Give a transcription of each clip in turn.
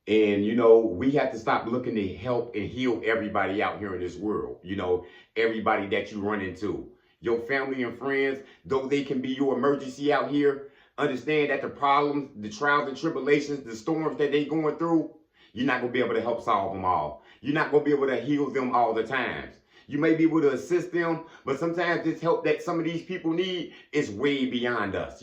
And, we have to stop looking to help and heal everybody out here in this world. Everybody that you run into. Your family and friends, though they can be your emergency out here, understand that the problems, the trials and tribulations, the storms that they going through, you're not going to be able to help solve them all. You're not going to be able to heal them all the times. You may be able to assist them, but sometimes this help that some of these people need is way beyond us.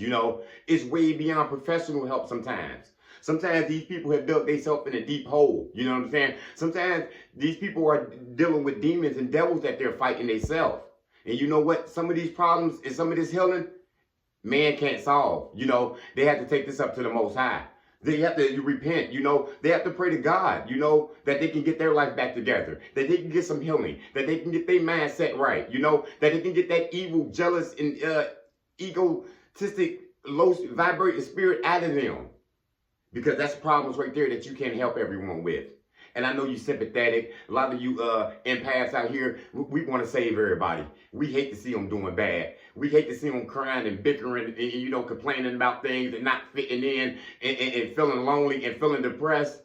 It's way beyond professional help sometimes. Sometimes these people have dug themselves in a deep hole. You know what I'm saying? Sometimes these people are dealing with demons and devils that they're fighting themselves. And you know what? Some of these problems and some of this healing, man can't solve. They have to take this up to the Most High. They have to repent, they have to pray to God, that they can get their life back together, that they can get some healing, that they can get their mindset right, that they can get that evil, jealous, and egotistic, low vibrating spirit out of them. Because that's problems right there that you can't help everyone with. And I know you're sympathetic. A lot of you empaths out here, we want to save everybody. We hate to see them doing bad. We hate to see them crying and bickering and, complaining about things and not fitting in and feeling lonely and feeling depressed.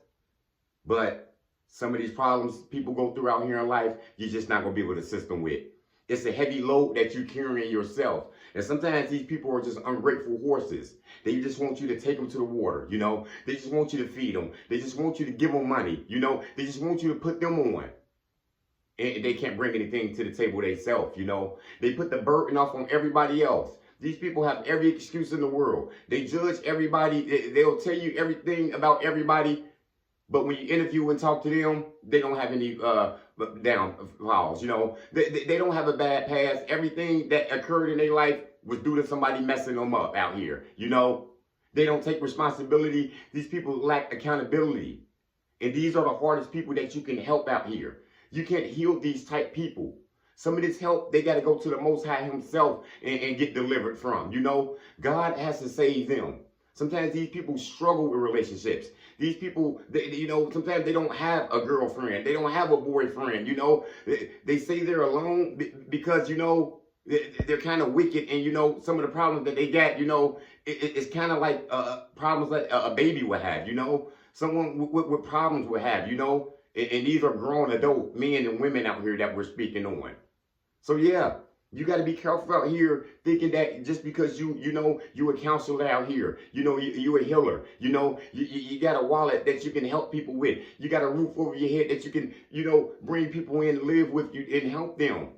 But some of these problems people go through out here in life, you're just not going to be able to assist them with. It's a heavy load that you're carrying yourself. And sometimes these people are just ungrateful horses. They just want you to take them to the water, They just want you to feed them. They just want you to give them money, They just want you to put them on. And they can't bring anything to the table themselves, They put the burden off on everybody else. These people have every excuse in the world. They judge everybody. They'll tell you everything about everybody. But when you interview and talk to them, they don't have any downfalls, They don't have a bad past. Everything that occurred in their life was due to somebody messing them up out here, They don't take responsibility. These people lack accountability. And these are the hardest people that you can help out here. You can't heal these type people. Some of this help, they got to go to the Most High himself and get delivered from, God has to save them. Sometimes these people struggle with relationships. These people, sometimes they don't have a girlfriend. They don't have a boyfriend, They say they're alone because, they're kind of wicked. And, some of the problems that they got, it's kind of like problems that a baby would have, Someone with problems would have, And these are grown adult men and women out here that we're speaking on. So, yeah. You got to be careful out here thinking that just because you a counselor out here, you a healer, you got a wallet that you can help people with. You got a roof over your head that you can, bring people in, live with you and help them.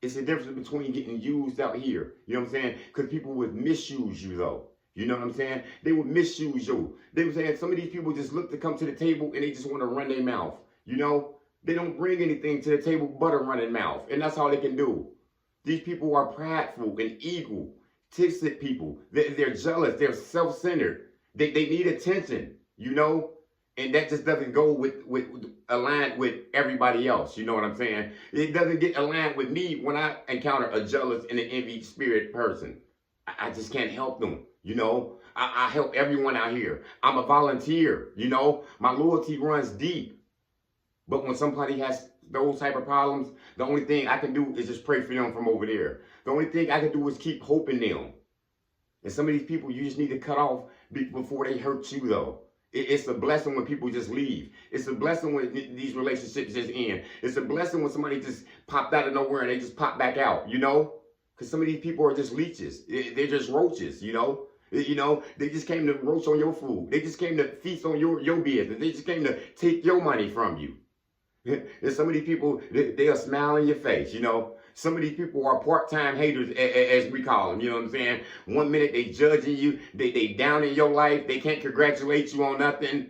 It's the difference between getting used out here. You know what I'm saying? Because people would misuse you though. You know what I'm saying? They would misuse you. They were saying some of these people just look to come to the table and they just want to run their mouth. They don't bring anything to the table but a running mouth. And that's all they can do. These people are prideful and egotistic people. They're jealous. They're self-centered. They need attention, And that just doesn't go with aligned with everybody else. You know what I'm saying? It doesn't get aligned with me when I encounter a jealous and an envy spirit person. I just can't help them, I help everyone out here. I'm a volunteer, My loyalty runs deep. But when somebody has those type of problems, the only thing I can do is just pray for them from over there. The only thing I can do is keep hoping them. And some of these people you just need to cut off before they hurt you though. It's a blessing when people just leave. It's a blessing when these relationships just end. It's a blessing when somebody just popped out of nowhere and they just pop back out, Because some of these people are just leeches. They're just roaches, They just came to roach on your food. They just came to feast on your business. They just came to take your money from you. And some of these people, they'll smile in your face, Some of these people are part-time haters, as we call them, you know what I'm saying? One minute they judging you, they down in your life, they can't congratulate you on nothing.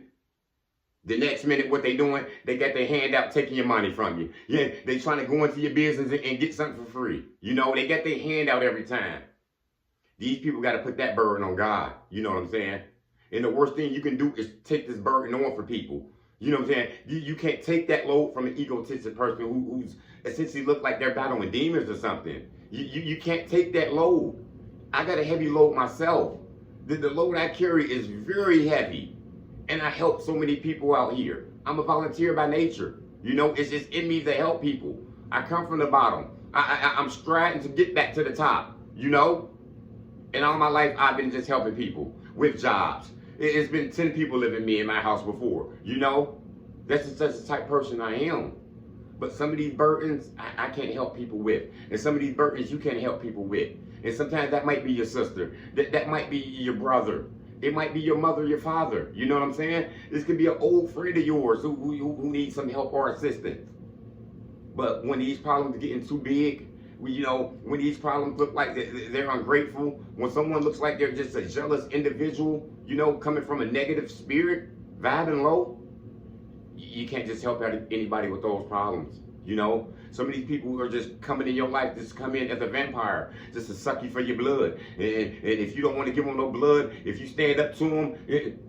The next minute, what they doing, they got their hand out taking your money from you. Yeah, they trying to go into your business and get something for free. They got their hand out every time. These people got to put that burden on God, you know what I'm saying? And the worst thing you can do is take this burden on for people. You know what I'm saying? You can't take that load from an egotistic person who's essentially look like they're battling demons or something. You can't take that load. I got a heavy load myself. The load I carry is very heavy. And I help so many people out here. I'm a volunteer by nature. It's just in me to help people. I come from the bottom. I'm striving to get back to the top, And all my life I've been just helping people with jobs. It's been 10 people living with me in my house before. You know, that's just the type of person I am. But some of these burdens I can't help people with. And some of these burdens you can't help people with. And sometimes that might be your sister. That might be your brother. It might be your mother, your father. You know what I'm saying? This could be an old friend of yours who needs some help or assistance. But when these problems are getting too big, when these problems look like they're ungrateful, when someone looks like they're just a jealous individual, coming from a negative spirit, vibing low, you can't just help anybody with those problems. Some of these people are just coming in your life, just come in as a vampire, just to suck you for your blood. And if you don't want to give them no blood, if you stand up to them,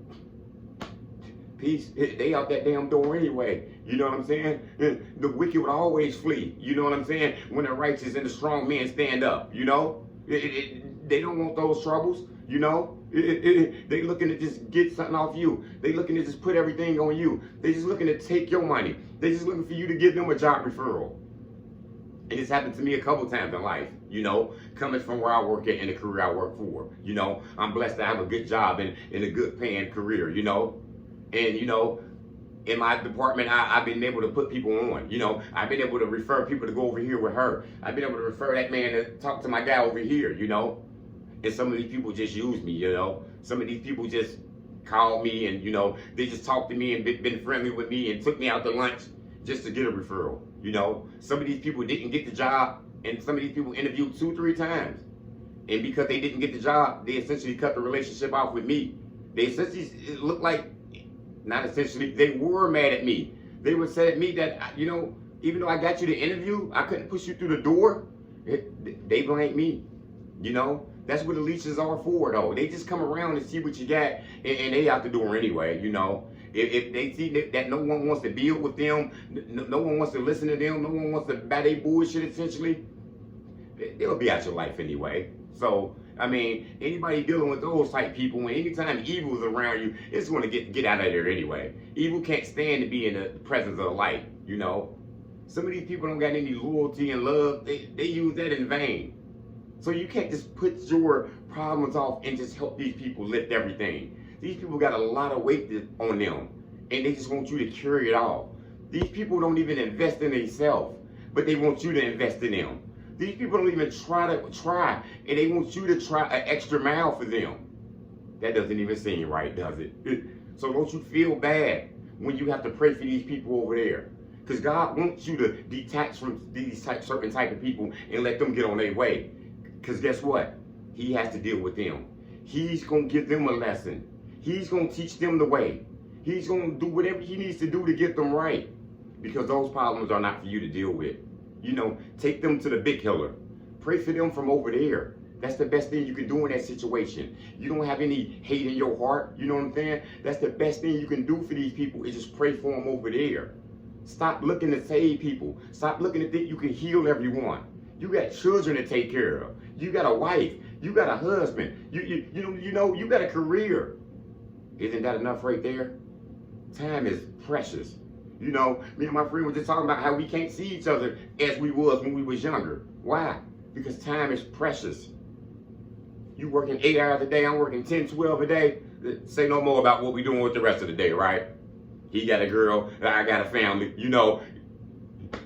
peace, they out that damn door anyway. You know what I'm saying? The wicked would always flee. You know what I'm saying? When the righteous and the strong men stand up, they don't want those troubles, They looking to just get something off you. They looking to just put everything on you. They just looking to take your money. They just looking for you to give them a job referral. And it's happened to me a couple times in life, coming from where I work at and the career I work for. I'm blessed to have a good job and a good paying career, And, in my department, I've been able to put people on. I've been able to refer people to go over here with her. I've been able to refer that man to talk to my guy over here, And some of these people just use me, Some of these people just call me and, they just talked to me and been friendly with me and took me out to lunch just to get a referral, Some of these people didn't get the job, and some of these people interviewed 2-3 times. And because they didn't get the job, they essentially cut the relationship off with me. They essentially, it looked like, not essentially, they were mad at me. They were sad at me that, even though I got you the interview, I couldn't push you through the door. They blame me, That's what the leeches are for, though. They just come around and see what you got, and they out the door anyway, If they see that no one wants to build with them, no one wants to listen to them, no one wants to buy their bullshit, essentially, they'll be out your life anyway. So, anybody dealing with those type people, and anytime evil is around you, it's going to get out of there anyway. Evil can't stand to be in the presence of the light, Some of these people don't got any loyalty and love. They use that in vain. So you can't just put your problems off and just help these people lift everything. These people got a lot of weight on them, and they just want you to carry it all. These people don't even invest in themselves, but they want you to invest in them. These people don't even try, and they want you to try an extra mile for them. That doesn't even seem right, does it? So don't you feel bad when you have to pray for these people over there. Because God wants you to detach from these certain type of people and let them get on their way. Because guess what? He has to deal with them. He's going to give them a lesson. He's going to teach them the way. He's going to do whatever he needs to do to get them right. Because those problems are not for you to deal with. Take them to the big healer. Pray for them from over there. That's the best thing you can do in that situation. You don't have any hate in your heart. You know what I'm saying? That's the best thing you can do for these people is just pray for them over there. Stop looking to save people. Stop looking to think you can heal everyone. You got children to take care of. You got a wife. You got a husband. You got a career. Isn't that enough right there? Time is precious. Me and my friend were just talking about how we can't see each other as we was when we was younger. Why? Because time is precious. You working 8 hours a day, I'm working 10, 12 a day. Say no more about what we doing with the rest of the day, right? He got a girl, I got a family,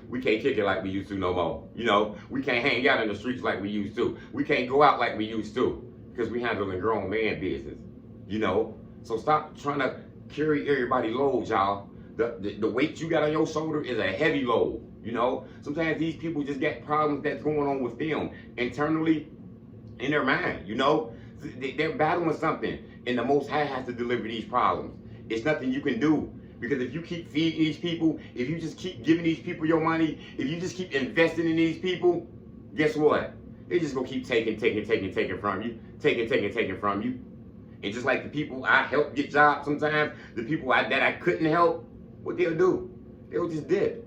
We can't kick it like we used to no more. We can't hang out in the streets like we used to. We can't go out like we used to because we handling grown man business, So stop trying to carry everybody's load, y'all. The weight you got on your shoulder is a heavy load, Sometimes these people just got problems that's going on with them internally in their mind, They're battling something, and the Most High has to deliver these problems. It's nothing you can do. Because if you keep feeding these people, if you just keep giving these people your money, if you just keep investing in these people, guess what? They're just going to keep taking from you. Taking from you. And just like the people I help get jobs sometimes, the people that I couldn't help, what they'll do, they'll just dip.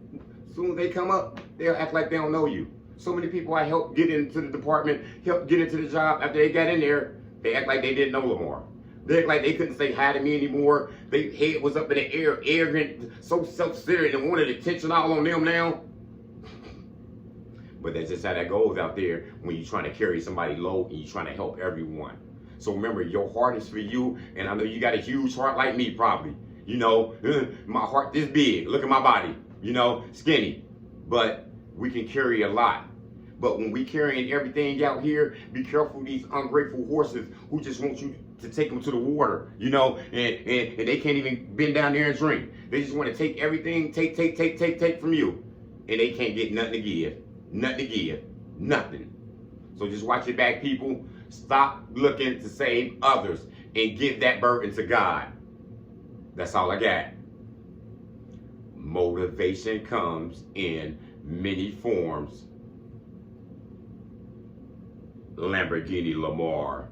As soon as they come up, they'll act like they don't know you. So many people I helped get into the department, helped get into the job, after they got in there, they act like they didn't know Lamar. They act like they couldn't say hi to me anymore. Their head was up in the air, arrogant, so self-centered, and wanted attention all on them now. But that's just how that goes out there when you're trying to carry somebody low and you're trying to help everyone. So remember, your heart is for you, and I know you got a huge heart like me, probably. You know, my heart this big. Look at my body. You know, skinny, but we can carry a lot. But when we carrying everything out here, be careful these ungrateful horses who just want you to take them to the water, you know, and they can't even bend down there and drink. They just want to take everything, take from you, and they can't get nothing to give, nothing. So just watch your back, people. Stop looking to save others and give that burden to God. That's all I got. Motivation comes in many forms. Lamborghini Lamar.